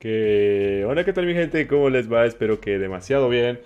Hola, ¿qué tal mi gente? ¿Cómo les va? Espero que demasiado bien.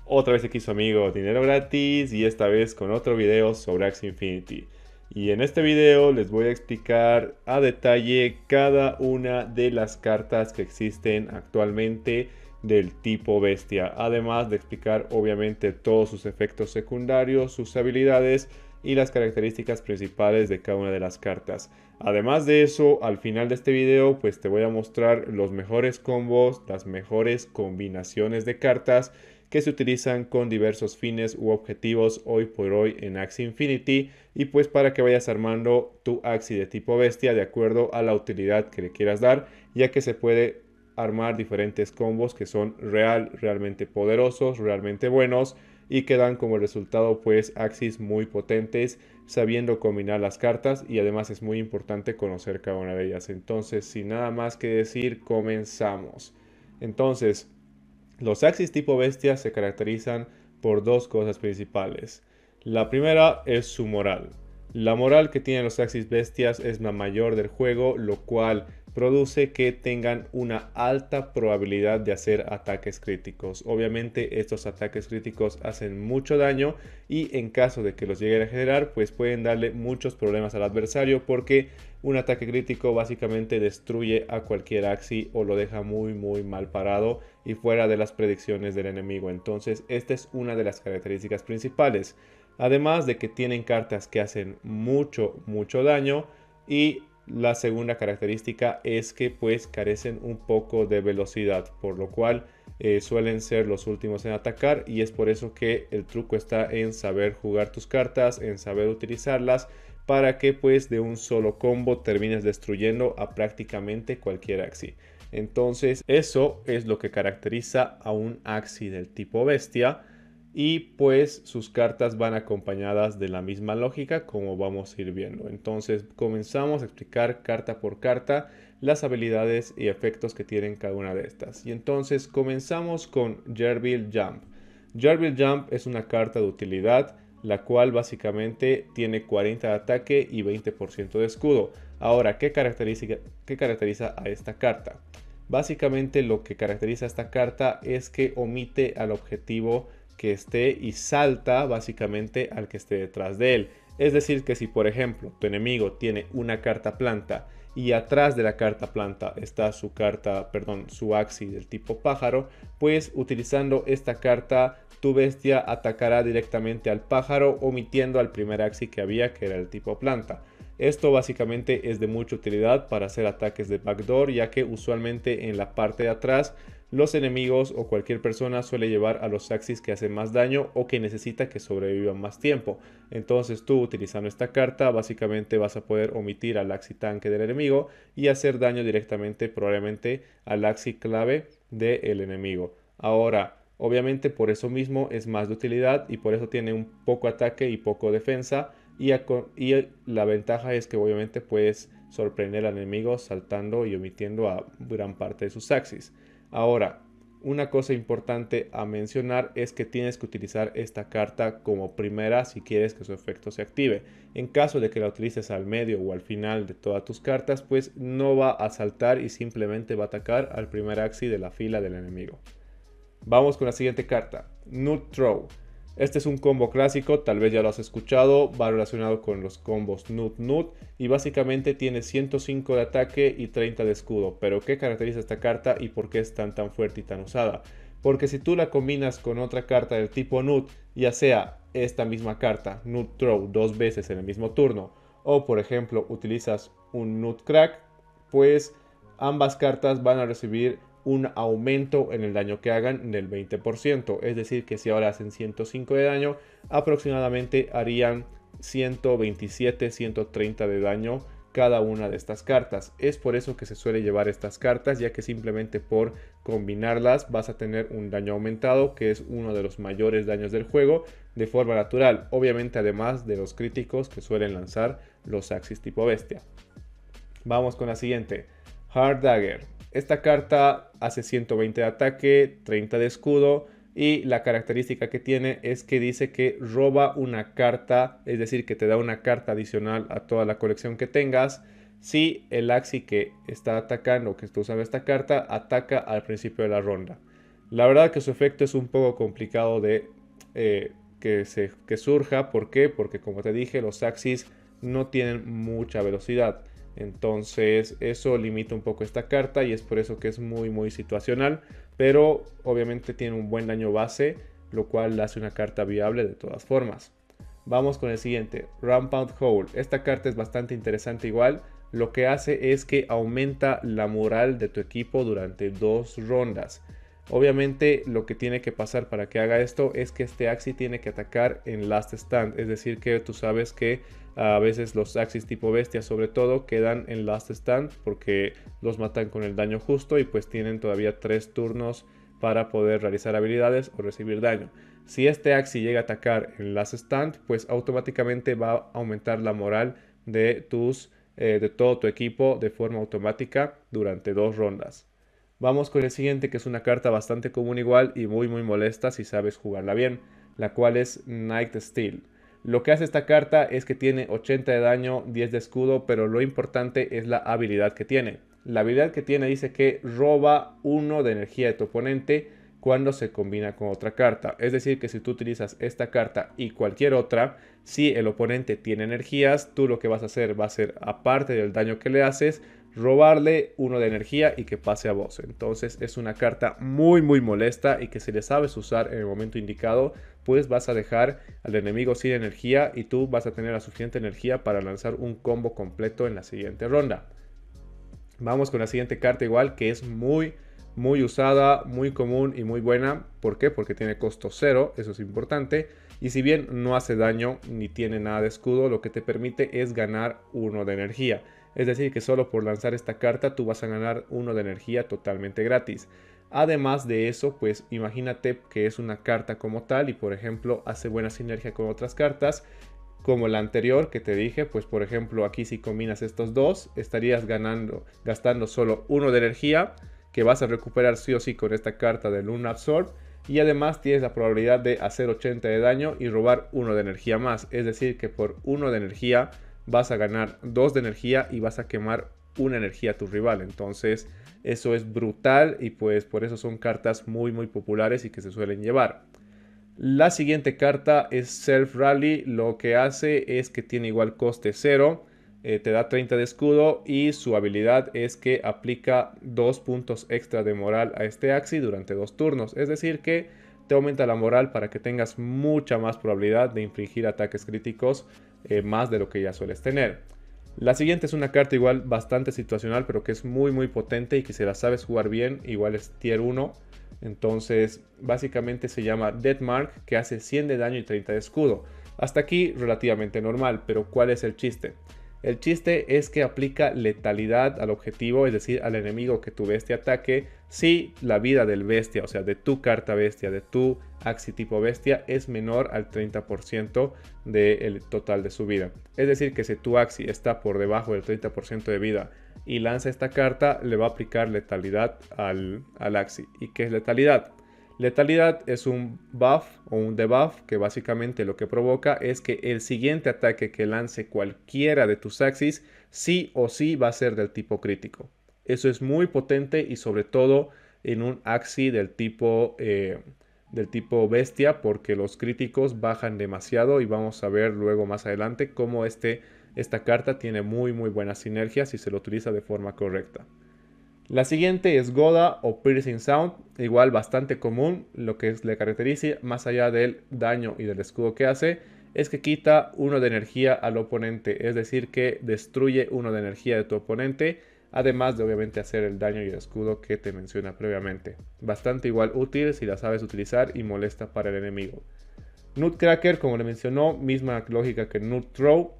Otra vez aquí su amigo Dinero Gratis y esta vez con otro video sobre Axie Infinity. Y en este video les voy a explicar a detalle cada una de las cartas que existen actualmente del tipo bestia. Además de explicar obviamente todos sus efectos secundarios, sus habilidades y las características principales de cada una de las cartas. Además de eso, al final de este video pues te voy a mostrar los mejores combos, las mejores combinaciones de cartas que se utilizan con diversos fines u objetivos hoy por hoy en Axie Infinity, y pues para que vayas armando tu Axie de tipo bestia de acuerdo a la utilidad que le quieras dar, ya que se puede armar diferentes combos que son realmente poderosos, realmente buenos y que dan como resultado pues Axies muy potentes sabiendo combinar las cartas, y además es muy importante conocer cada una de ellas. Entonces, sin nada más que decir, comenzamos. Entonces, los Axis tipo bestia se caracterizan por dos cosas principales. La primera es su moral. La moral que tienen los Axis bestias es la mayor del juego, lo cual produce que tengan una alta probabilidad de hacer ataques críticos. Obviamente estos ataques críticos hacen mucho daño y en caso de que los lleguen a generar, pues pueden darle muchos problemas al adversario, porque un ataque crítico básicamente destruye a cualquier Axi o lo deja muy mal parado y fuera de las predicciones del enemigo. Entonces esta es una de las características principales. Además de que tienen cartas que hacen mucho daño, y la segunda característica es que pues carecen un poco de velocidad, por lo cual suelen ser los últimos en atacar, y es por eso que el truco está en saber jugar tus cartas, en saber utilizarlas para que pues de un solo combo termines destruyendo a prácticamente cualquier Axi. Entonces eso es lo que caracteriza a un Axi del tipo bestia, y pues sus cartas van acompañadas de la misma lógica como vamos a ir viendo. Entonces comenzamos a explicar carta por carta las habilidades y efectos que tienen cada una de estas. Y entonces comenzamos con Gerbil Jump. Gerbil Jump es una carta de utilidad, la cual básicamente tiene 40 de ataque y 20% de escudo. Ahora, ¿qué caracteriza a esta carta? Básicamente lo que caracteriza a esta carta es que omite al objetivo que esté y salta básicamente al que esté detrás de él. Es decir, que si por ejemplo tu enemigo tiene una carta planta y atrás de la carta planta está su carta, perdón, su Axi del tipo pájaro, pues utilizando esta carta tu bestia atacará directamente al pájaro, omitiendo al primer Axi que había, que era el tipo planta. Esto básicamente es de mucha utilidad para hacer ataques de backdoor, ya que usualmente en la parte de atrás los enemigos o cualquier persona suele llevar a los Axis que hacen más daño o que necesita que sobrevivan más tiempo. Entonces tú, utilizando esta carta, básicamente vas a poder omitir al Axi tanque del enemigo y hacer daño directamente probablemente al Axi clave del enemigo. Ahora, obviamente por eso mismo es más de utilidad y por eso tiene un poco ataque y poco defensa, y la ventaja es que obviamente puedes sorprender al enemigo saltando y omitiendo a gran parte de sus Axis. Ahora, una cosa importante a mencionar es que tienes que utilizar esta carta como primera si quieres que su efecto se active. En caso de que la utilices al medio o al final de todas tus cartas, pues no va a saltar y simplemente va a atacar al primer Axi de la fila del enemigo. Vamos con la siguiente carta, Nut Throw. Este es un combo clásico, tal vez ya lo has escuchado, va relacionado con los combos Nut Nut y básicamente tiene 105 de ataque y 30 de escudo. Pero ¿qué caracteriza esta carta y por qué es tan fuerte y tan usada? Porque si tú la combinas con otra carta del tipo Nut, ya sea esta misma carta, Nut Throw, dos veces en el mismo turno, o por ejemplo utilizas un Nut Crack, pues ambas cartas van a recibir un aumento en el daño que hagan del 20%. Es decir, que si ahora hacen 105 de daño, aproximadamente harían 127, 130 de daño cada una de estas cartas. Es por eso que se suele llevar estas cartas, ya que simplemente por combinarlas vas a tener un daño aumentado, que es uno de los mayores daños del juego, de forma natural. Obviamente además de los críticos que suelen lanzar los Axis tipo bestia. Vamos con la siguiente, Hard Dagger. Esta carta hace 120 de ataque, 30 de escudo, y la característica que tiene es que dice que roba una carta, es decir, que te da una carta adicional a toda la colección que tengas si el Axi que está atacando, que está usando esta carta, ataca al principio de la ronda. La verdad que su efecto es un poco complicado de que surja. ¿Por qué? Porque como te dije, los Axis no tienen mucha velocidad. Entonces eso limita un poco esta carta y es por eso que es muy situacional. Pero obviamente tiene un buen daño base, lo cual la hace una carta viable de todas formas. Vamos con el siguiente, Rampant Hole. Esta carta es bastante interesante igual. Lo que hace es que aumenta la moral de tu equipo durante 2 rondas. Obviamente lo que tiene que pasar para que haga esto es que este Axi tiene que atacar en Last Stand. Es decir que tú sabes que a veces los Axis tipo bestia sobre todo quedan en Last Stand porque los matan con el daño justo y pues tienen todavía 3 turnos para poder realizar habilidades o recibir daño. Si este Axi llega a atacar en Last Stand, pues automáticamente va a aumentar la moral de todo tu equipo de forma automática durante 2 rondas. Vamos con el siguiente, que es una carta bastante común igual y muy molesta si sabes jugarla bien, la cual es Night Steel. Lo que hace esta carta es que tiene 80 de daño, 10 de escudo, pero lo importante es la habilidad que tiene. La habilidad que tiene dice que roba 1 de energía de tu oponente cuando se combina con otra carta. Es decir que si tú utilizas esta carta y cualquier otra, si el oponente tiene energías, tú lo que vas a hacer va a ser, aparte del daño que le haces, robarle 1 de energía y que pase a vos. Entonces es una carta muy molesta y que si le sabes usar en el momento indicado, pues vas a dejar al enemigo sin energía y tú vas a tener la suficiente energía para lanzar un combo completo en la siguiente ronda. Vamos con la siguiente carta igual, que es muy usada, muy común y muy buena. ¿Por qué? Porque tiene costo 0, eso es importante. Y si bien no hace daño ni tiene nada de escudo, lo que te permite es ganar 1 de energía. Es decir que solo por lanzar esta carta tú vas a ganar 1 de energía totalmente gratis. Además de eso, pues imagínate que es una carta como tal y por ejemplo hace buena sinergia con otras cartas. Como la anterior que te dije, pues por ejemplo aquí si combinas estos dos, estarías gastando solo 1 de energía, que vas a recuperar sí o sí con esta carta de Luna Absorb. Y además tienes la probabilidad de hacer 80 de daño y robar 1 de energía más. Es decir que por 1 de energía vas a ganar 2 de energía y vas a quemar 1 energía a tu rival. Entonces eso es brutal y pues por eso son cartas muy populares y que se suelen llevar. La siguiente carta es Self Rally. Lo que hace es que tiene igual coste 0. Te da 30 de escudo y su habilidad es que aplica 2 puntos extra de moral a este Axi durante 2 turnos. Es decir que te aumenta la moral para que tengas mucha más probabilidad de infligir ataques críticos más de lo que ya sueles tener. La siguiente es una carta igual bastante situacional, pero que es muy potente y que si la sabes jugar bien, igual es tier 1. Entonces básicamente se llama Deathmark, que hace 100 de daño y 30 de escudo. Hasta aquí relativamente normal, pero ¿cuál es el chiste? El chiste es que aplica letalidad al objetivo, es decir, al enemigo que tu bestia ataque, si la vida del bestia, o sea, de tu carta bestia, de tu Axi tipo bestia, es menor al 30% del total de su vida. Es decir, que si tu Axi está por debajo del 30% de vida y lanza esta carta, le va a aplicar letalidad al Axi. ¿Y qué es letalidad? Letalidad es un buff o un debuff que básicamente lo que provoca es que el siguiente ataque que lance cualquiera de tus Axis sí o sí va a ser del tipo crítico. Eso es muy potente y sobre todo en un Axi del tipo bestia, porque los críticos bajan demasiado y vamos a ver luego más adelante cómo esta carta tiene muy buena sinergia si se lo utiliza de forma correcta. La siguiente es Goda o Piercing Sound, igual bastante común. Lo que le caracteriza, más allá del daño y del escudo que hace, es que quita 1 de energía al oponente, es decir que destruye 1 de energía de tu oponente, además de obviamente hacer el daño y el escudo que te menciona previamente. Bastante igual útil si la sabes utilizar y molesta para el enemigo. Nutcracker, como le mencionó, misma lógica que Nut Throw.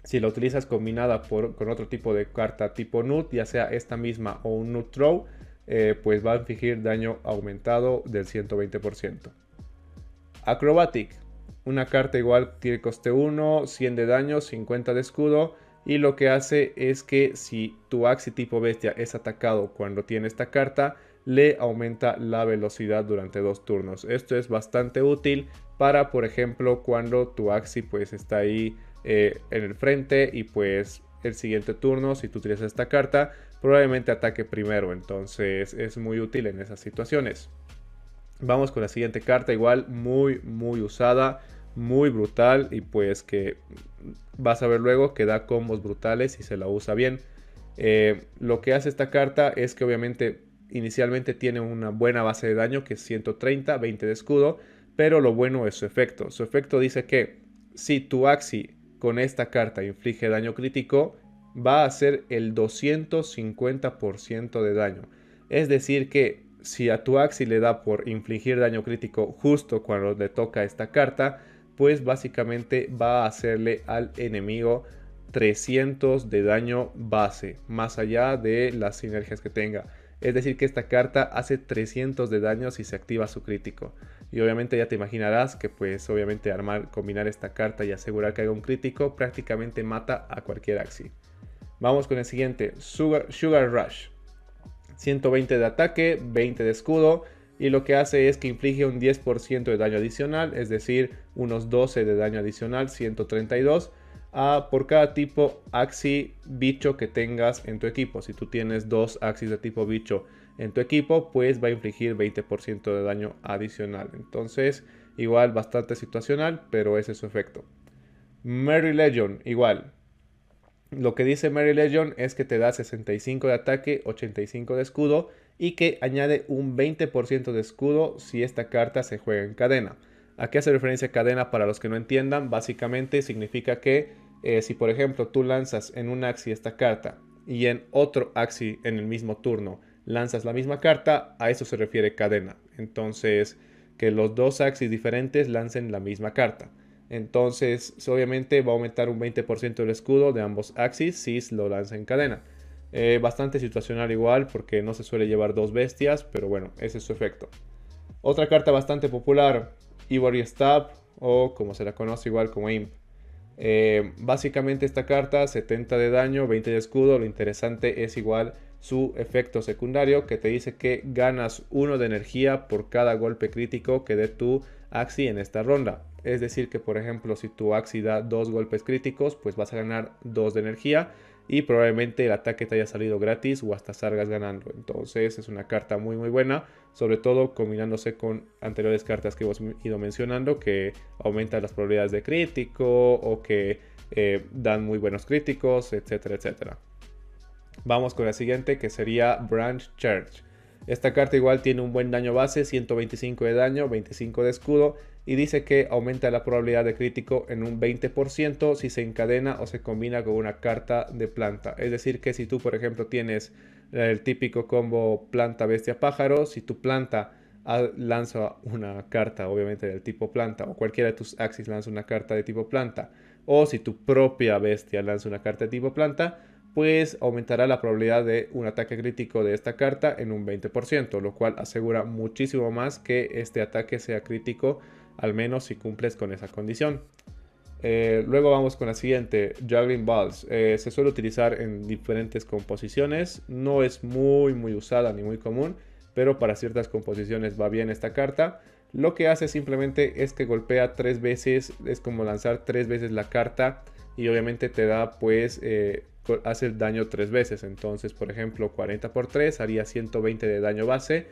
Si la utilizas combinada con otro tipo de carta tipo Nut, ya sea esta misma o un Nut Throw, pues va a infligir daño aumentado del 120%. Acrobatic, una carta igual tiene coste 1, 100 de daño, 50 de escudo. Y lo que hace es que si tu Axi tipo bestia es atacado cuando tiene esta carta, le aumenta la velocidad durante 2 turnos. Esto es bastante útil para, por ejemplo, cuando tu Axi pues está ahí en el frente y pues el siguiente turno, si tú utilizas esta carta, probablemente ataque primero. Entonces es muy útil en esas situaciones. Vamos con la siguiente carta, igual muy usada, muy brutal, y pues que vas a ver luego que da combos brutales si se la usa bien. Lo que hace esta carta es que obviamente inicialmente tiene una buena base de daño, que es 130, 20 de escudo, pero lo bueno es su efecto. Su efecto dice que si tu Axi con esta carta inflige daño crítico, va a hacer el 250% de daño. Es decir que si a tu Axi le da por infligir daño crítico justo cuando le toca esta carta, pues básicamente va a hacerle al enemigo 300 de daño base, más allá de las sinergias que tenga. Es decir que esta carta hace 300 de daño si se activa su crítico. Y obviamente ya te imaginarás que pues obviamente combinar esta carta y asegurar que haga un crítico prácticamente mata a cualquier Axi. Vamos con el siguiente, Sugar Rush. 120 de ataque, 20 de escudo, y lo que hace es que inflige un 10% de daño adicional, es decir, unos 12 de daño adicional, 132, por cada tipo Axi bicho que tengas en tu equipo. Si tú tienes dos Axis de tipo bicho en tu equipo, pues va a infligir 20% de daño adicional. Entonces, igual bastante situacional, pero ese es su efecto. Merry Legion, igual. Lo que dice Merry Legion es que te da 65 de ataque, 85 de escudo y que añade un 20% de escudo si esta carta se juega en cadena. ¿A qué hace referencia cadena para los que no entiendan? Básicamente significa que si por ejemplo tú lanzas en un Axi esta carta y en otro Axi en el mismo turno lanzas la misma carta, a eso se refiere cadena. Entonces, que los dos Axis diferentes lancen la misma carta. Entonces, obviamente va a aumentar un 20% el escudo de ambos Axis si lo lanza en cadena. Bastante situacional igual porque no se suele llevar dos bestias, pero bueno, ese es su efecto. Otra carta bastante popular, Ivory Stab, o como se la conoce igual como Imp. Básicamente esta carta, 70 de daño, 20 de escudo. Lo interesante es igual su efecto secundario, que te dice que ganas 1 de energía por cada golpe crítico que dé tu Axi en esta ronda. Es decir que por ejemplo si tu Axi da 2 golpes críticos, pues vas a ganar 2 de energía y probablemente el ataque te haya salido gratis o hasta salgas ganando. Entonces es una carta muy buena, sobre todo combinándose con anteriores cartas que hemos ido mencionando, que aumentan las probabilidades de crítico o que dan muy buenos críticos, etcétera, etcétera. Vamos con la siguiente, que sería Branch Church. Esta carta igual tiene un buen daño base, 125 de daño, 25 de escudo, y dice que aumenta la probabilidad de crítico en un 20% si se encadena o se combina con una carta de planta. Es decir que si tú por ejemplo tienes el típico combo planta bestia pájaro, si tu planta lanza una carta obviamente del tipo planta, o cualquiera de tus Axis lanza una carta de tipo planta, o si tu propia bestia lanza una carta de tipo planta, pues aumentará la probabilidad de un ataque crítico de esta carta en un 20%, lo cual asegura muchísimo más que este ataque sea crítico, al menos si cumples con esa condición. Luego vamos con la siguiente, Juggling Balls. Se suele utilizar en diferentes composiciones, no es muy usada ni muy común, pero para ciertas composiciones va bien esta carta. Lo que hace simplemente es que golpea 3 veces, es como lanzar 3 veces la carta y obviamente te da pues hace el daño 3 veces. Entonces por ejemplo 40 por 3 haría 120 de daño base.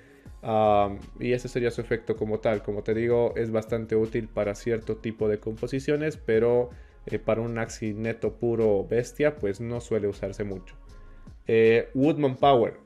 Y ese sería su efecto como tal. Como te digo, es bastante útil para cierto tipo de composiciones, pero para un Axi neto puro bestia pues no suele usarse mucho. Woodman Power.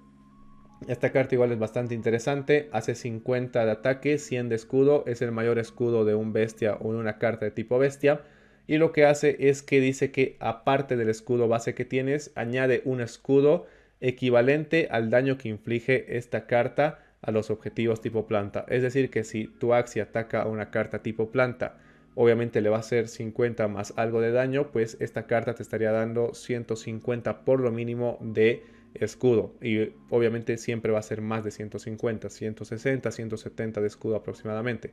Esta carta igual es bastante interesante, hace 50 de ataque, 100 de escudo, es el mayor escudo de un bestia o de una carta de tipo bestia. Y lo que hace es que dice que aparte del escudo base que tienes, añade un escudo equivalente al daño que inflige esta carta a los objetivos tipo planta. Es decir que si tu Axi ataca a una carta tipo planta, obviamente le va a hacer 50 más algo de daño, pues esta carta te estaría dando 150 por lo mínimo de escudo. Y obviamente siempre va a ser más de 150, 160, 170 de escudo aproximadamente.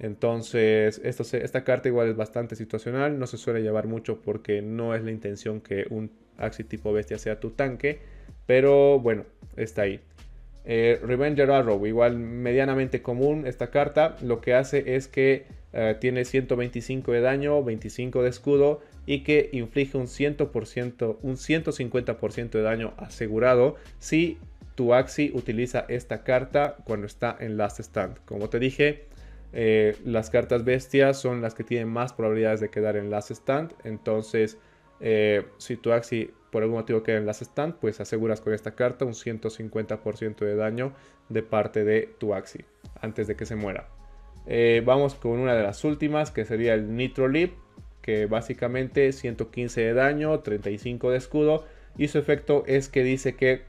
Entonces, esta carta igual es bastante situacional, no se suele llevar mucho porque no es la intención que un Axi tipo bestia sea tu tanque, pero bueno, está ahí. Revenger Arrow, igual medianamente común esta carta. Lo que hace es que tiene 125 de daño, 25 de escudo y que inflige un 100%, un 150% de daño asegurado si tu Axi utiliza esta carta cuando está en Last Stand. Como te dije, las cartas bestias son las que tienen más probabilidades de quedar en Last Stand. Entonces, si tu Axi por algún motivo queda en Last Stand, pues aseguras con esta carta un 150% de daño de parte de tu Axi antes de que se muera. Vamos con una de las últimas, que sería el Nitro Leap, que básicamente 115 de daño, 35 de escudo, y su efecto es que dice que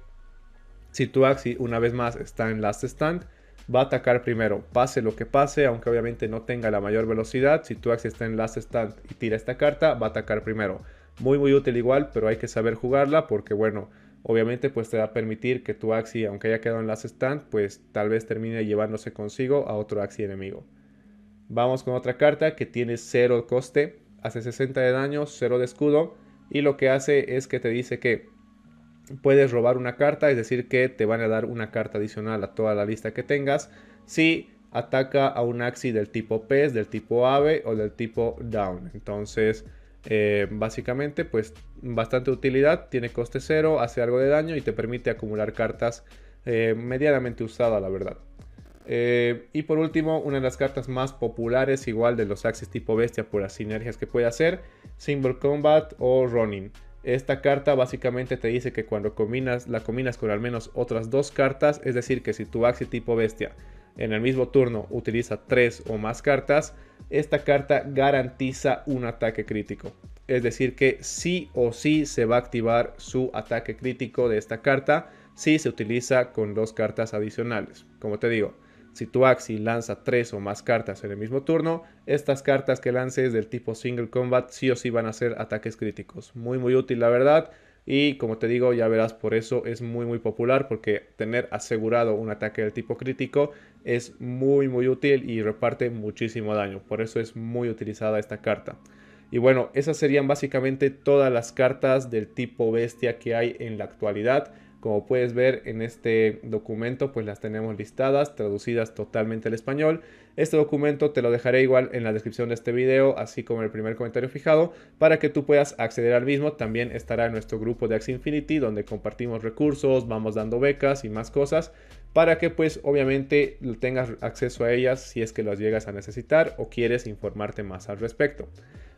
si tu Axi una vez más está en Last Stand, va a atacar primero, pase lo que pase, aunque obviamente no tenga la mayor velocidad. Si tu Axi está en Last Stand y tira esta carta, va a atacar primero. Muy útil igual, pero hay que saber jugarla porque bueno, obviamente pues te va a permitir que tu Axi, aunque haya quedado en Last Stand, pues tal vez termine llevándose consigo a otro Axi enemigo. Vamos con otra carta que tiene 0 coste, hace 60 de daño, 0 de escudo, y lo que hace es que te dice que puedes robar una carta, es decir que te van a dar una carta adicional a toda la lista que tengas si ataca a un Axi del tipo pez, del tipo ave o del tipo down. Entonces básicamente pues bastante utilidad, tiene coste 0, hace algo de daño y te permite acumular cartas medianamente usada, la verdad. Y por último, una de las cartas más populares igual de los Axis tipo bestia por las sinergias que puede hacer, Symbol Combat o Ronin. Esta carta básicamente te dice que cuando la combinas con al menos otras dos cartas, es decir que si tu Axi tipo bestia en el mismo turno utiliza 3 o más cartas, esta carta garantiza un ataque crítico. Es decir que sí o sí se va a activar su ataque crítico de esta carta si se utiliza con dos cartas adicionales. Como te digo, si tu Axi lanza 3 o más cartas en el mismo turno, estas cartas que lances del tipo Single Combat sí o sí van a ser ataques críticos. Muy útil la verdad. Y como te digo, ya verás, por eso es muy popular, porque tener asegurado un ataque del tipo crítico es muy útil y reparte muchísimo daño. Por eso es muy utilizada esta carta. Y bueno, esas serían básicamente todas las cartas del tipo bestia que hay en la actualidad. Como puedes ver en este documento, pues las tenemos listadas, traducidas totalmente al español. Este documento te lo dejaré igual en la descripción de este video, así como en el primer comentario fijado, para que tú puedas acceder al mismo. También estará en nuestro grupo de Axie Infinity, donde compartimos recursos, vamos dando becas y más cosas, para que pues obviamente tengas acceso a ellas si es que las llegas a necesitar o quieres informarte más al respecto.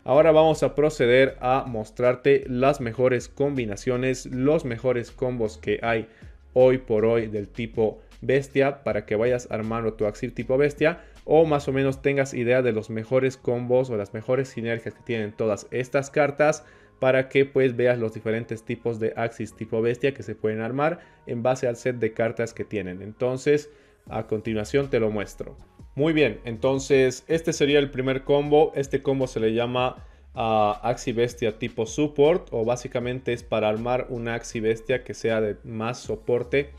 Ahora vamos a proceder a mostrarte las mejores combinaciones, los mejores combos que hay hoy por hoy del tipo bestia, para que vayas armando tu Axi tipo bestia o más o menos tengas idea de los mejores combos o las mejores sinergias que tienen todas estas cartas, para que pues veas los diferentes tipos de Axis tipo bestia que se pueden armar en base al set de cartas que tienen. Entonces a continuación te lo muestro. Muy bien, entonces este sería el primer combo. Este combo se le llama Axi Bestia tipo Support, o básicamente es para armar una Axi Bestia que sea de más soporte.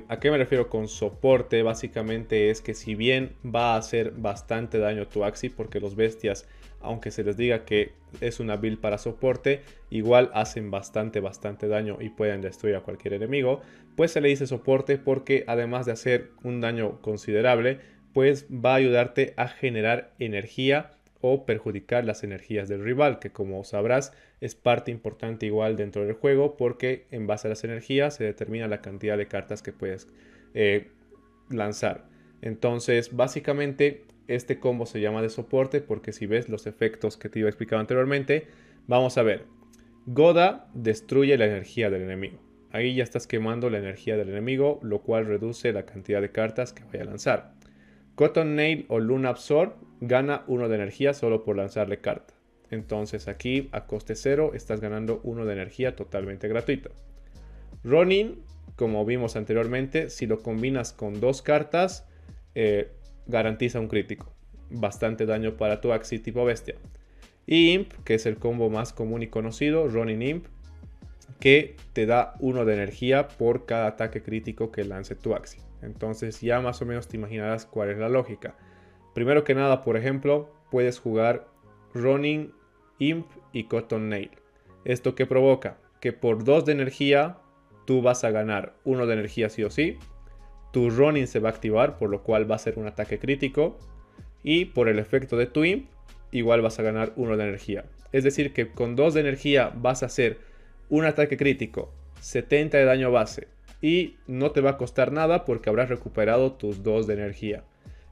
¿A qué me refiero con soporte? Básicamente es que si bien va a hacer bastante daño tu Axi, porque los bestias, aunque se les diga que es una build para soporte, igual hacen bastante daño y pueden destruir a cualquier enemigo, pues se le dice soporte porque además de hacer un daño considerable, pues va a ayudarte a generar energía o perjudicar las energías del rival, que como sabrás es parte importante igual dentro del juego, porque en base a las energías se determina la cantidad de cartas que puedes lanzar. Entonces básicamente este combo se llama de soporte porque si ves los efectos que te iba a explicar anteriormente, vamos a ver. Goda destruye la energía del enemigo. Ahí ya estás quemando la energía del enemigo, lo cual reduce la cantidad de cartas que vaya a lanzar. Cotton Nail o Luna Absorb gana 1 de energía solo por lanzarle carta. Entonces aquí a coste 0 estás ganando 1 de energía totalmente gratuita. Ronin, como vimos anteriormente, si lo combinas con 2 cartas, garantiza un crítico. Bastante daño para tu Axi tipo bestia. Y Imp, que es el combo más común y conocido, Ronin Imp, que te da 1 de energía por cada ataque crítico que lance tu Axi. Entonces ya más o menos te imaginarás cuál es la lógica. Primero que nada, por ejemplo, puedes jugar Ronin, Imp y Cotton Nail. ¿Esto qué provoca? Que por 2 de energía tú vas a ganar 1 de energía sí o sí. Tu Ronin se va a activar, por lo cual va a ser un ataque crítico. Y por el efecto de tu Imp, igual vas a ganar 1 de energía. Es decir que con 2 de energía vas a hacer un ataque crítico, 70 de daño base. Y no te va a costar nada porque habrás recuperado tus 2 de energía.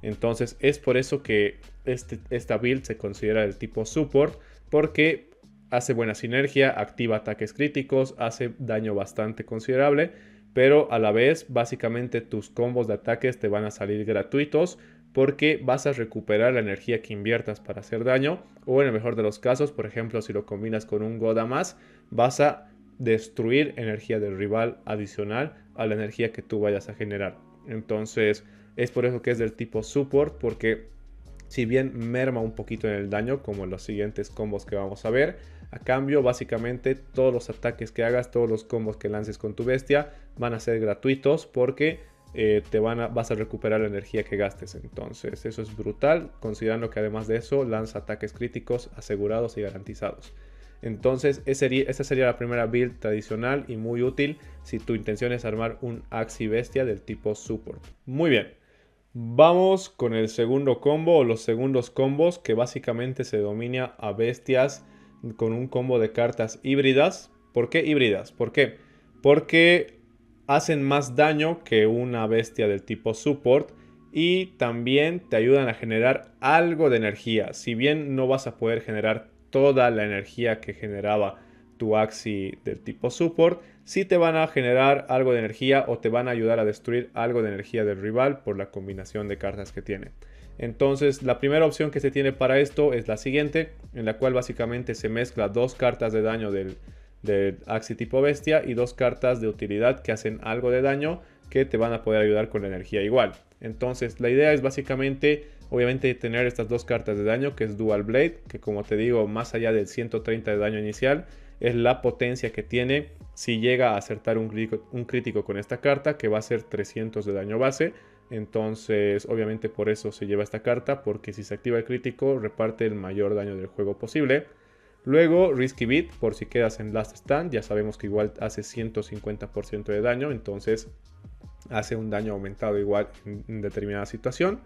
Entonces es por eso que esta build se considera del tipo support, porque hace buena sinergia, activa ataques críticos, hace daño bastante considerable, pero a la vez básicamente tus combos de ataques te van a salir gratuitos porque vas a recuperar la energía que inviertas para hacer daño, o en el mejor de los casos, por ejemplo, si lo combinas con un Godamas, vas a destruir energía del rival adicional a la energía que tú vayas a generar. Entonces es por eso que es del tipo support, porque si bien merma un poquito en el daño, como en los siguientes combos que vamos a ver, a cambio básicamente todos los ataques que hagas, todos los combos que lances con tu bestia van a ser gratuitos porque vas a recuperar la energía que gastes. Entonces eso es brutal, considerando que además de eso lanza ataques críticos asegurados y garantizados. Entonces esa sería la primera build tradicional y muy útil si tu intención es armar un Axi Bestia del tipo support. Muy bien, vamos con el segundo combo o los segundos combos, que básicamente se domina a bestias con un combo de cartas híbridas. ¿Por qué híbridas? ¿Por qué? Porque hacen más daño que una bestia del tipo support y también te ayudan a generar algo de energía. Si bien no vas a poder generar toda la energía que generaba tu Axi del tipo support, sí te van a generar algo de energía o te van a ayudar a destruir algo de energía del rival por la combinación de cartas que tiene. Entonces la primera opción que se tiene para esto es la siguiente, en la cual básicamente se mezcla 2 cartas de daño del Axi tipo bestia y 2 cartas de utilidad que hacen algo de daño que te van a poder ayudar con la energía igual. Entonces la idea es básicamente, obviamente, tener estas 2 cartas de daño, que es Dual Blade, que como te digo, más allá del 130 de daño inicial, es la potencia que tiene si llega a acertar un crítico con esta carta, que va a ser 300 de daño base. Entonces obviamente por eso se lleva esta carta, porque si se activa el crítico reparte el mayor daño del juego posible. Luego Risky Beat, por si quedas en Last Stand, ya sabemos que igual hace 150% de daño, entonces hace un daño aumentado igual en determinada situación.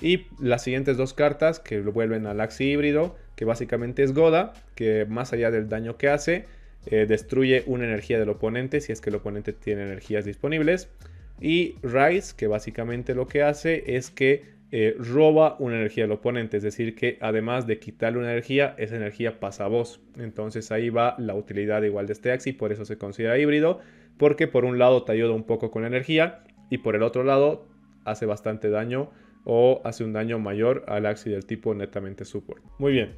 Y las siguientes 2 cartas que lo vuelven al Axi híbrido, que básicamente es Goda, que más allá del daño que hace, destruye una energía del oponente si es que el oponente tiene energías disponibles. Y Rise, que básicamente lo que hace es que roba una energía del oponente, es decir que además de quitarle una energía, esa energía pasa a vos. Entonces ahí va la utilidad igual de este Axi, por eso se considera híbrido, porque por un lado te ayuda un poco con la energía y por el otro lado hace bastante daño o hace un daño mayor al Axi del tipo netamente support. Muy bien,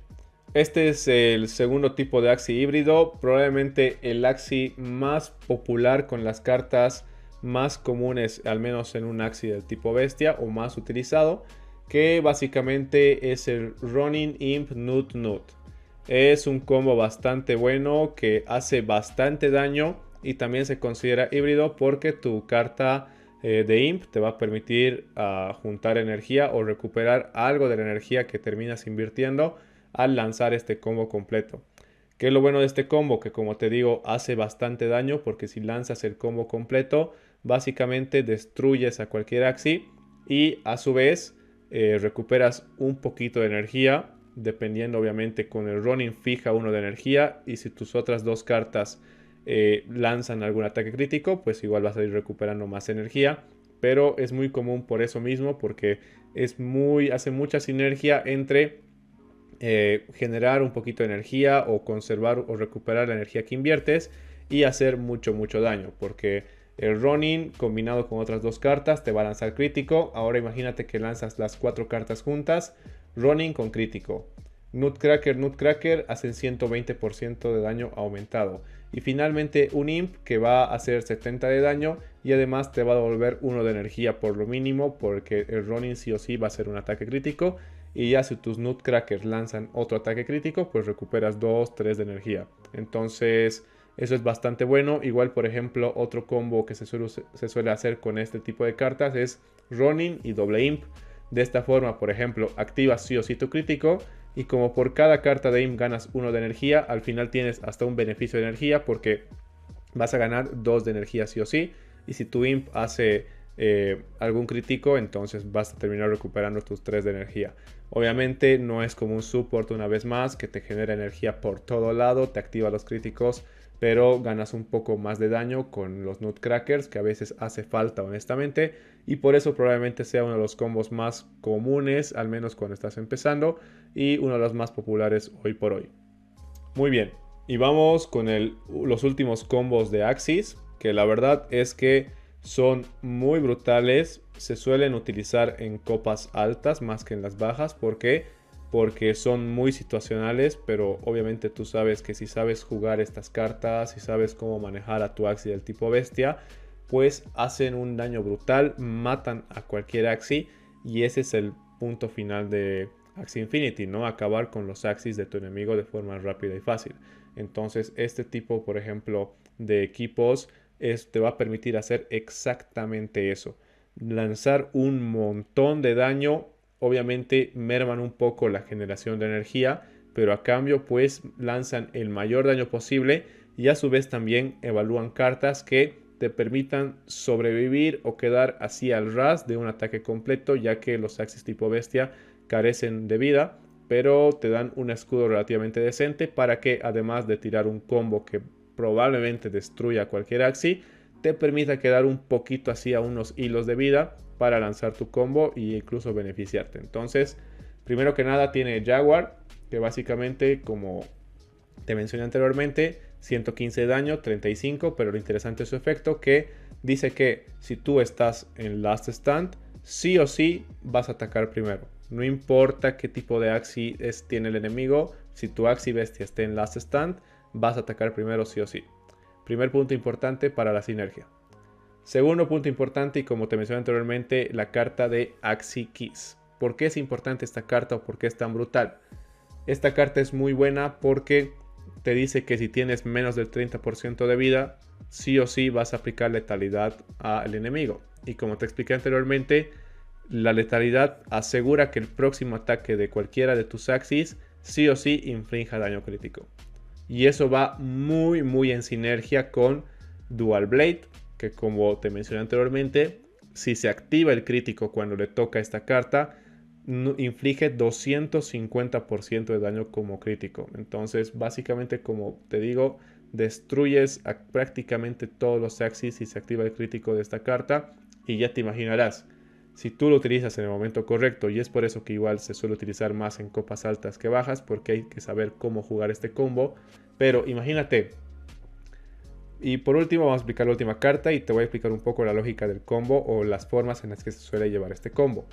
este es el segundo tipo de Axi híbrido, probablemente el Axi más popular con las cartas más comunes, al menos en un Axi del tipo bestia, o más utilizado, que básicamente es el Ronin Imp Nut Nut. Es un combo bastante bueno que hace bastante daño y también se considera híbrido porque tu carta de Imp te va a permitir juntar energía o recuperar algo de la energía que terminas invirtiendo al lanzar este combo completo. ¿Qué es lo bueno de este combo? Que como te digo, hace bastante daño porque si lanzas el combo completo, básicamente destruyes a cualquier Axi y a su vez recuperas un poquito de energía, dependiendo obviamente. Con el Ronin fija 1 de energía y si tus otras 2 cartas lanzan algún ataque crítico, pues igual vas a ir recuperando más energía, pero es muy común por eso mismo, porque hace mucha sinergia entre generar un poquito de energía o conservar o recuperar la energía que inviertes y hacer mucho daño, porque el Ronin combinado con otras 2 cartas te va a lanzar crítico. Ahora imagínate que lanzas las 4 cartas juntas, Ronin con crítico, Nutcracker hacen 120% de daño aumentado. Y finalmente un Imp que va a hacer 70 de daño y además te va a devolver 1 de energía por lo mínimo, porque el Ronin sí o sí va a hacer un ataque crítico. Y ya si tus Nutcrackers lanzan otro ataque crítico, pues recuperas 2, 3 de energía. Entonces eso es bastante bueno. Igual, por ejemplo, otro combo que se suele hacer con este tipo de cartas es Ronin y doble Imp. De esta forma, por ejemplo, activas sí o sí tu crítico y como por cada carta de Imp ganas 1 de energía, al final tienes hasta un beneficio de energía, porque vas a ganar 2 de energía sí o sí. Y si tu imp hace algún crítico, entonces vas a terminar recuperando tus 3 de energía. Obviamente no es como un support una vez más que te genera energía por todo lado, te activa los críticos, pero ganas un poco más de daño con los Nutcrackers, que a veces hace falta honestamente, y por eso probablemente sea uno de los combos más comunes, al menos cuando estás empezando, y uno de los más populares hoy por hoy. Muy bien, y vamos con los últimos combos de Axis, que la verdad es que son muy brutales. Se suelen utilizar en copas altas más que en las bajas. ¿Por qué? Porque son muy situacionales, pero obviamente tú sabes que si sabes jugar estas cartas, si sabes cómo manejar a tu Axi del tipo bestia, pues hacen un daño brutal, matan a cualquier Axi, y ese es el punto final de Axie Infinity, ¿no? Acabar con los Axis de tu enemigo de forma rápida y fácil. Entonces este tipo, por ejemplo, de equipos te va a permitir hacer exactamente eso. Lanzar un montón de daño. Obviamente merman un poco la generación de energía, pero a cambio pues lanzan el mayor daño posible, y a su vez también evalúan cartas que te permitan sobrevivir o quedar así al ras de un ataque completo, ya que los Axis tipo bestia carecen de vida, pero te dan un escudo relativamente decente para que, además de tirar un combo que probablemente destruya cualquier Axi, te permita quedar un poquito así a unos hilos de vida para lanzar tu combo e incluso beneficiarte. Entonces, primero que nada tiene Jaguar, que básicamente, como te mencioné anteriormente, 115 de daño, 35, pero lo interesante es su efecto, que dice que si tú estás en Last Stand, sí o sí vas a atacar primero. No importa qué tipo de Axi tiene el enemigo, si tu Axi bestia esté en Last Stand, vas a atacar primero sí o sí. Primer punto importante para la sinergia. Segundo punto importante, y como te mencioné anteriormente, la carta de Axi Keys. ¿Por qué es importante esta carta o por qué es tan brutal? Esta carta es muy buena porque te dice que si tienes menos del 30% de vida, sí o sí vas a aplicar letalidad al enemigo. Y como te expliqué anteriormente, la letalidad asegura que el próximo ataque de cualquiera de tus Axis sí o sí infrinja daño crítico. Y eso va muy en sinergia con Dual Blade, que como te mencioné anteriormente, si se activa el crítico cuando le toca esta carta, inflige 250% de daño como crítico. Entonces, básicamente, como te digo, destruyes a prácticamente todos los Axis si se activa el crítico de esta carta. Y ya te imaginarás, si tú lo utilizas en el momento correcto, y es por eso que igual se suele utilizar más en copas altas que bajas, porque hay que saber cómo jugar este combo. Pero imagínate. Y por último vamos a explicar la última carta y te voy a explicar un poco la lógica del combo o las formas en las que se suele llevar este combo.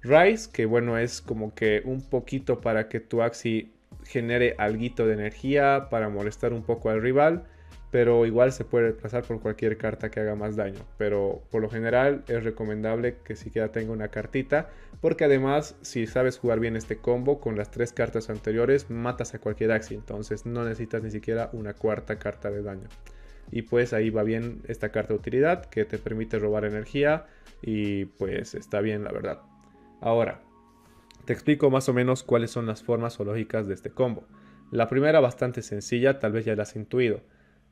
Rise, que bueno, es como que un poquito para que tu Axi genere alguito de energía para molestar un poco al rival, pero igual se puede reemplazar por cualquier carta que haga más daño. Pero por lo general es recomendable que siquiera tenga una cartita, porque además si sabes jugar bien este combo con las 3 cartas anteriores matas a cualquier Axi, entonces no necesitas ni siquiera una cuarta carta de daño. Y pues ahí va bien esta carta de utilidad que te permite robar energía y pues está bien la verdad. Ahora, te explico más o menos cuáles son las formas o lógicas de este combo. La primera bastante sencilla, tal vez ya la has intuido.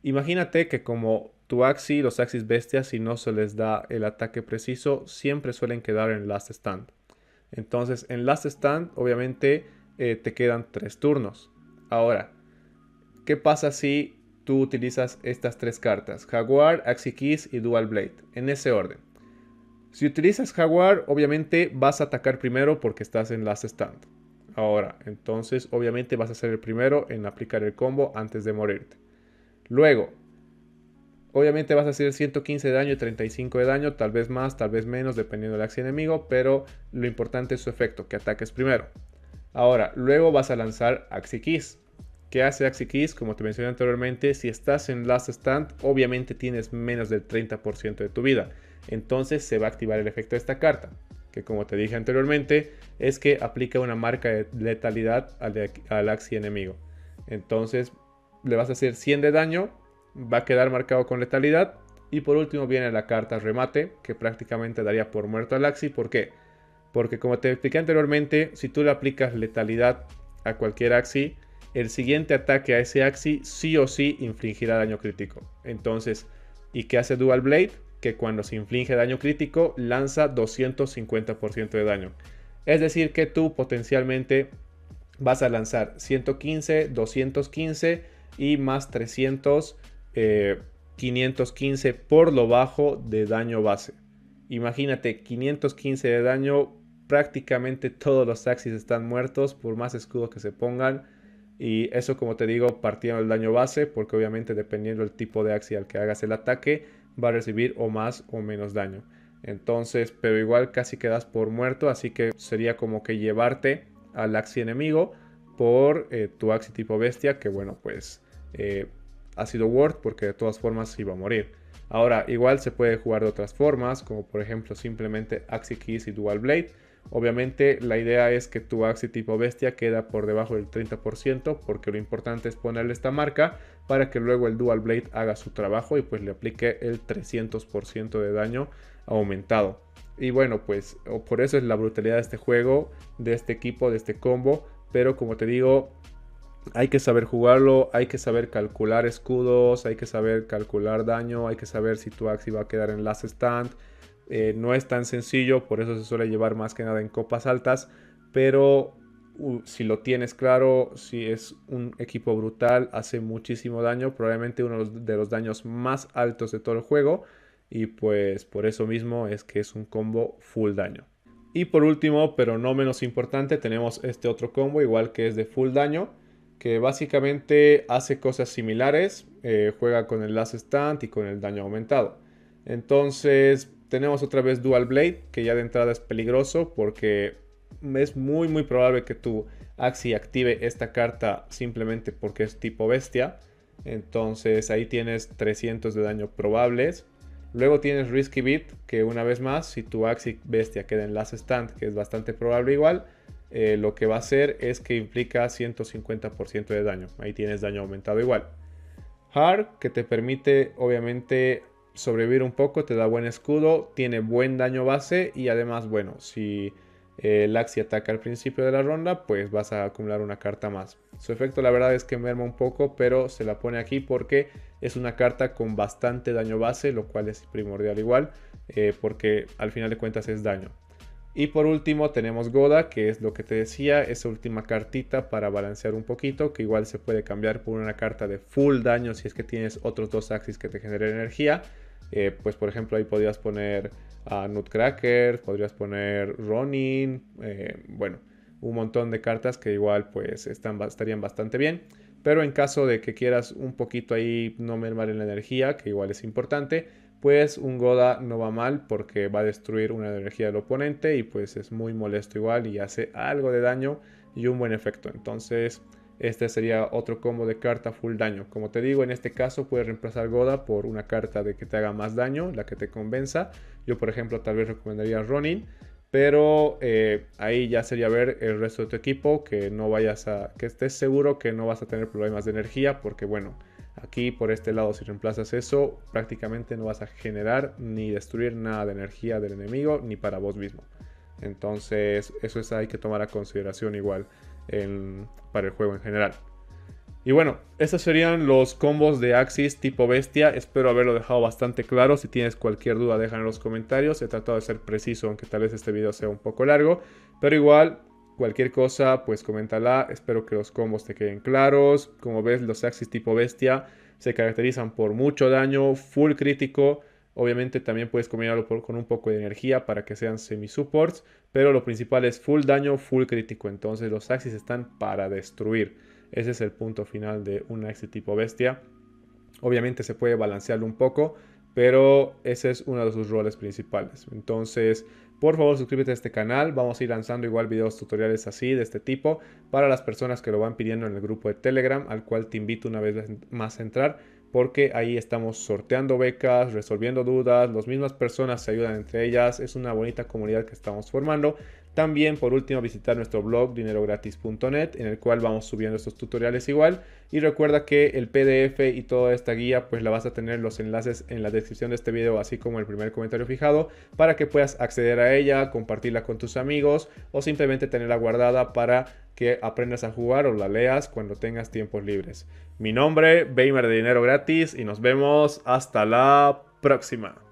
Imagínate que como tu Axi, los Axis bestias, si no se les da el ataque preciso, siempre suelen quedar en Last Stand. Entonces en Last Stand obviamente te quedan 3 turnos. Ahora, ¿qué pasa si tú utilizas estas 3 cartas? Jaguar, Axi Keys y Dual Blade, en ese orden. Si utilizas Jaguar, obviamente vas a atacar primero porque estás en Last Stand. Ahora, entonces obviamente vas a ser el primero en aplicar el combo antes de morirte. Luego, obviamente vas a hacer 115 de daño y 35 de daño, tal vez más, tal vez menos, dependiendo del Axi enemigo, pero lo importante es su efecto, que ataques primero. Ahora, luego vas a lanzar Axi Keys. ¿Qué hace Axi Keys? Como te mencioné anteriormente, si estás en Last Stand, obviamente tienes menos del 30% de tu vida. Entonces se va a activar el efecto de esta carta, que como te dije anteriormente, es que aplica una marca de letalidad al Axi enemigo. Entonces le vas a hacer 100 de daño, va a quedar marcado con letalidad. Y por último viene la carta remate, que prácticamente daría por muerto al Axi. ¿Por qué? Porque como te expliqué anteriormente, si tú le aplicas letalidad a cualquier Axi, el siguiente ataque a ese Axi sí o sí infligirá daño crítico. Entonces, ¿y qué hace Dual Blade? Que cuando se inflige daño crítico lanza 250% de daño. Es decir que tú potencialmente vas a lanzar 115, 215 y más 300, 515 por lo bajo de daño base. Imagínate, 515 de daño, prácticamente todos los Axis están muertos por más escudo que se pongan. Y eso, como te digo, partiendo del daño base, porque obviamente dependiendo del tipo de Axi al que hagas el ataque, va a recibir o más o menos daño. Entonces, pero igual casi quedas por muerto, así que sería como que llevarte al Axi enemigo por tu Axi tipo bestia, que bueno, pues ha sido worth porque de todas formas iba a morir. Ahora, igual se puede jugar de otras formas, como por ejemplo simplemente Axi Keys y Dual Blade. Obviamente la idea es que tu Axi tipo bestia queda por debajo del 30%, porque lo importante es ponerle esta marca para que luego el Dual Blade haga su trabajo y pues le aplique el 300% de daño aumentado. Y bueno, pues por eso es la brutalidad de este juego, de este equipo, de este combo. Pero como te digo, hay que saber jugarlo, hay que saber calcular escudos, hay que saber calcular daño, hay que saber si tu Axi va a quedar en last stand. No es tan sencillo, por eso se suele llevar más que nada en copas altas, pero si lo tienes claro, si es un equipo brutal, hace muchísimo daño, probablemente uno de los daños más altos de todo el juego, y pues por eso mismo es que es un combo full daño. Y por último, pero no menos importante, tenemos este otro combo, igual que es de full daño, que básicamente hace cosas similares, juega con el last stand y con el daño aumentado. Entonces tenemos otra vez Dual Blade, que ya de entrada es peligroso porque es muy probable que tu Axi active esta carta simplemente porque es tipo bestia. Entonces ahí tienes 300 de daño probables. Luego tienes Risky Beat, que una vez más, si tu Axi bestia queda en last stand, que es bastante probable igual, lo que va a hacer es que implica 150% de daño. Ahí tienes daño aumentado igual. Hard, que te permite obviamente sobrevivir un poco, te da buen escudo, tiene buen daño base y además, bueno, si el Axi ataca al principio de la ronda, pues vas a acumular una carta más. Su efecto la verdad es que merma un poco, pero se la pone aquí porque es una carta con bastante daño base, lo cual es primordial igual, porque al final de cuentas es daño. Y por último tenemos Goda, que es lo que te decía, esa última cartita para balancear un poquito, que igual se puede cambiar por una carta de full daño si es que tienes otros dos Axis que te generen energía. Pues por ejemplo ahí podrías poner a Nutcracker, podrías poner Ronin, bueno, un montón de cartas que igual pues estarían bastante bien. Pero en caso de que quieras un poquito ahí no mermar en la energía, que igual es importante, pues un Goda no va mal porque va a destruir una energía del oponente y pues es muy molesto igual y hace algo de daño y un buen efecto. Entonces este sería otro combo de carta full daño. Como te digo, en este caso puedes reemplazar Goda por una carta de que te haga más daño, la que te convenza. Yo por ejemplo tal vez recomendaría Ronin, pero ahí ya sería ver el resto de tu equipo, que no vayas que estés seguro que no vas a tener problemas de energía, porque bueno, aquí por este lado si reemplazas eso, prácticamente no vas a generar ni destruir nada de energía del enemigo, ni para vos mismo. Entonces eso hay que tomar a consideración igual para el juego en general. Y bueno, estos serían los combos de Axis tipo bestia. Espero haberlo dejado bastante claro. Si tienes cualquier duda, déjala en los comentarios. He tratado de ser preciso, aunque tal vez este video sea un poco largo. Pero igual, cualquier cosa, pues coméntala. Espero que los combos te queden claros. Como ves, los Axis tipo bestia se caracterizan por mucho daño, full crítico. Obviamente también puedes combinarlo con un poco de energía para que sean semi-supports. Pero lo principal es full daño, full crítico. Entonces los Axis están para destruir. Ese es el punto final de un Axi tipo bestia. Obviamente se puede balancearlo un poco, pero ese es uno de sus roles principales. Entonces, por favor suscríbete a este canal. Vamos a ir lanzando igual videos tutoriales así, de este tipo, para las personas que lo van pidiendo en el grupo de Telegram, al cual te invito una vez más a entrar, porque ahí estamos sorteando becas, resolviendo dudas, las mismas personas se ayudan entre ellas, es una bonita comunidad que estamos formando. También por último visitar nuestro blog dinerogratis.net, en el cual vamos subiendo estos tutoriales igual. Y recuerda que el PDF y toda esta guía pues la vas a tener los enlaces en la descripción de este video, así como el primer comentario fijado, para que puedas acceder a ella, compartirla con tus amigos o simplemente tenerla guardada para que aprendas a jugar o la leas cuando tengas tiempos libres. Mi nombre, Gamer de Dinero Gratis, y nos vemos hasta la próxima.